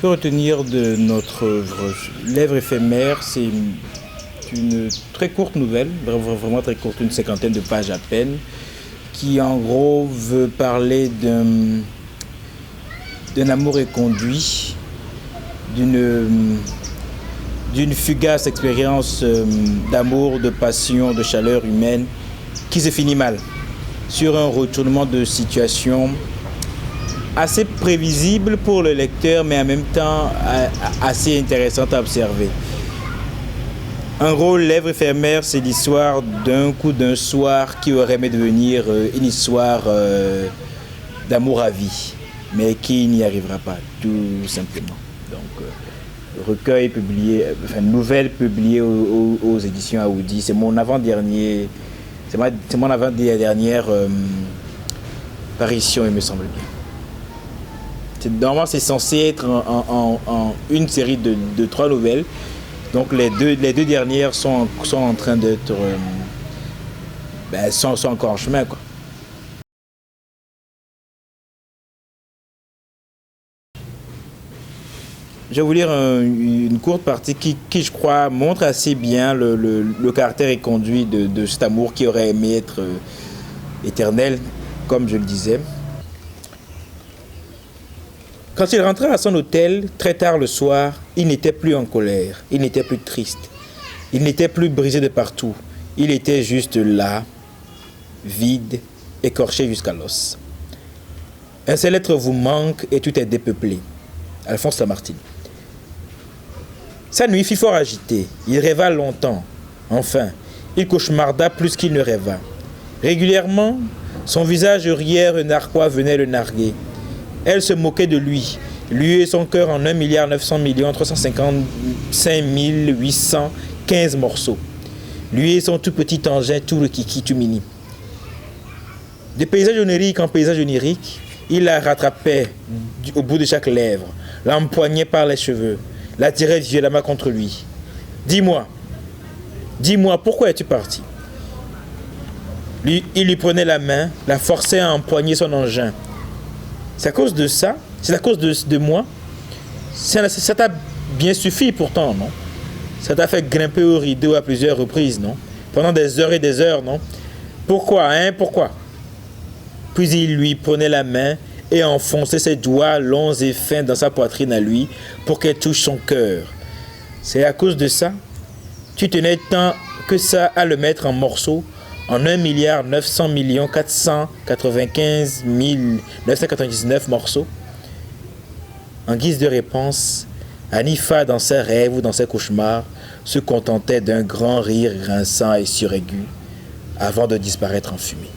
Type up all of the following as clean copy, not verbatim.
peut retenir de notre œuvre Lèvres éphémères, c'est une très courte nouvelle, vraiment très courte, une cinquantaine de pages à peine, qui en gros veut parler d'un amour éconduit, d'une fugace expérience d'amour, de passion, de chaleur humaine qui se finit mal, sur un retournement de situation assez prévisible pour le lecteur, mais en même temps assez intéressante à observer. En gros, Lèvres éphémères, c'est l'histoire d'un coup d'un soir qui aurait aimé devenir une histoire d'amour à vie, mais qui n'y arrivera pas, tout simplement. Donc, recueil publié, enfin, nouvelle publiée aux éditions Aoudi. C'est mon avant-dernier, c'est mon avant-dernière parution, il me semble bien. Normalement, c'est censé être en une série de 3 nouvelles. Donc, les deux dernières sont en train d'être... sont encore en chemin, quoi. Je vais vous lire une courte partie qui, je crois, montre assez bien le caractère et conduit de cet amour qui aurait aimé être éternel, comme je le disais. Quand il rentra à son hôtel, très tard le soir, il n'était plus en colère, il n'était plus triste, il n'était plus brisé de partout. Il était juste là, vide, écorché jusqu'à l'os. Un seul être vous manque et tout est dépeuplé. Alphonse Lamartine. Sa nuit fut fort agitée, il rêva longtemps. Enfin, il cauchemarda plus qu'il ne rêva. Régulièrement, son visage riait, un narquois venait le narguer. Elle se moquait de lui et son cœur en 1 900 355 815 morceaux. Lui et son tout petit engin, tout le kiki, tout mini. De paysage onirique en paysage onirique, il la rattrapait au bout de chaque lèvre, l'empoignait par les cheveux, l'attirait violemment contre lui. Dis-moi, pourquoi es-tu parti? Il lui prenait la main, la forçait à empoigner son engin. C'est à cause de ça? C'est à cause de moi? Ça t'a bien suffi pourtant, non? Ça t'a fait grimper au rideau à plusieurs reprises, non? Pendant des heures et des heures, non? Pourquoi, hein? Pourquoi? Puis il lui prenait la main et enfonçait ses doigts longs et fins dans sa poitrine à lui pour qu'elle touche son cœur. C'est à cause de ça? Tu tenais tant que ça à le mettre en morceaux en 1 900 495 999 morceaux. En guise de réponse, Hanifa, dans ses rêves ou dans ses cauchemars, se contentait d'un grand rire grinçant et suraigu avant de disparaître en fumée.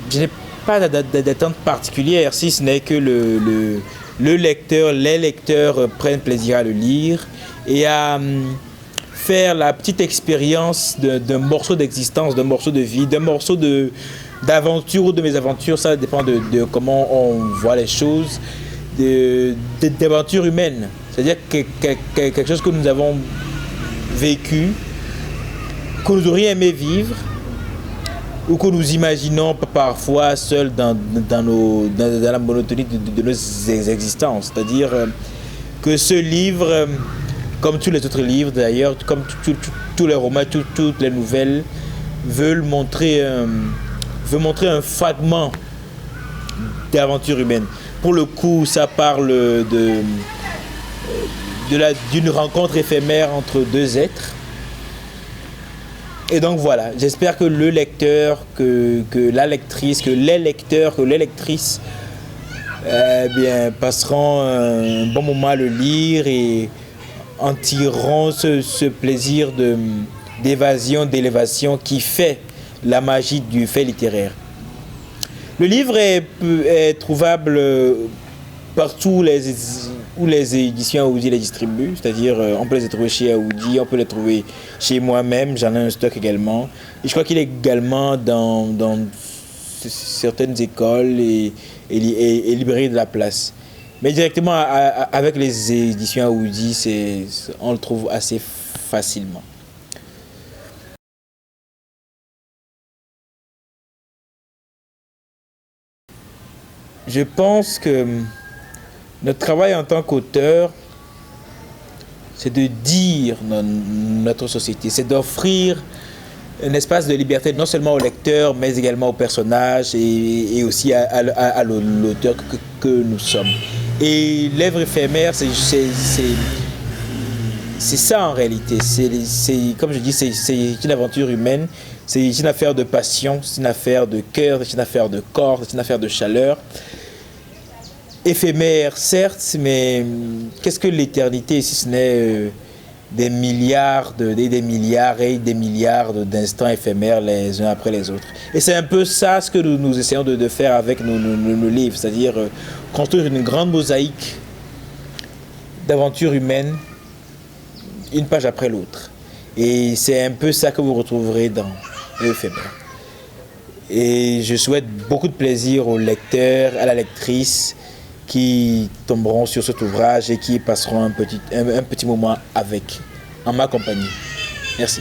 Je n'ai pas d'attente particulière, si ce n'est que les lecteurs prennent plaisir à le lire et à faire la petite expérience d'un morceau d'existence, d'un morceau de vie, d'un morceau d'aventure ou de mésaventures. Ça dépend de comment on voit les choses, d'aventure humaine. C'est-à-dire quelque chose que nous avons vécu, que nous aurions aimé vivre, ou que nous imaginons parfois seuls dans la monotonie de nos existences. C'est-à-dire que ce livre, comme tous les autres livres d'ailleurs, comme tous les romans, toutes les nouvelles, veut montrer un fragment d'aventure humaine. Pour le coup, ça parle d'une rencontre éphémère entre deux êtres. Et donc voilà, j'espère que le lecteur, que la lectrice, que les lecteurs, que les lectrices passeront un bon moment à le lire et en tireront ce plaisir d'évasion, d'élévation qui fait la magie du fait littéraire. Le livre est trouvable partout où les éditions Aoudi les distribuent, c'est-à-dire on peut les trouver chez Aoudi, on peut les trouver chez moi-même, j'en ai un stock également. Et je crois qu'il est également dans certaines écoles et librairies de la place. Mais directement avec les éditions Aoudi, on le trouve assez facilement. je pense que notre travail en tant qu'auteur, c'est de dire notre société, c'est d'offrir un espace de liberté non seulement au lecteur, mais également au personnage et aussi à l'auteur que nous sommes. Et l'œuvre éphémère, c'est ça en réalité. Comme je dis, c'est une aventure humaine, c'est une affaire de passion, c'est une affaire de cœur, c'est une affaire de corps, c'est une affaire de chaleur. Éphémère, certes, mais qu'est-ce que l'éternité si ce n'est des milliards et des milliards d'instants éphémères les uns après les autres. Et c'est un peu ça ce que nous essayons de faire avec nos livres, c'est-à-dire construire une grande mosaïque d'aventures humaines, une page après l'autre. Et c'est un peu ça que vous retrouverez dans l'éphémère. Et je souhaite beaucoup de plaisir aux lecteurs, à la lectrice, qui tomberont sur cet ouvrage et qui passeront un petit moment avec, en ma compagnie. Merci.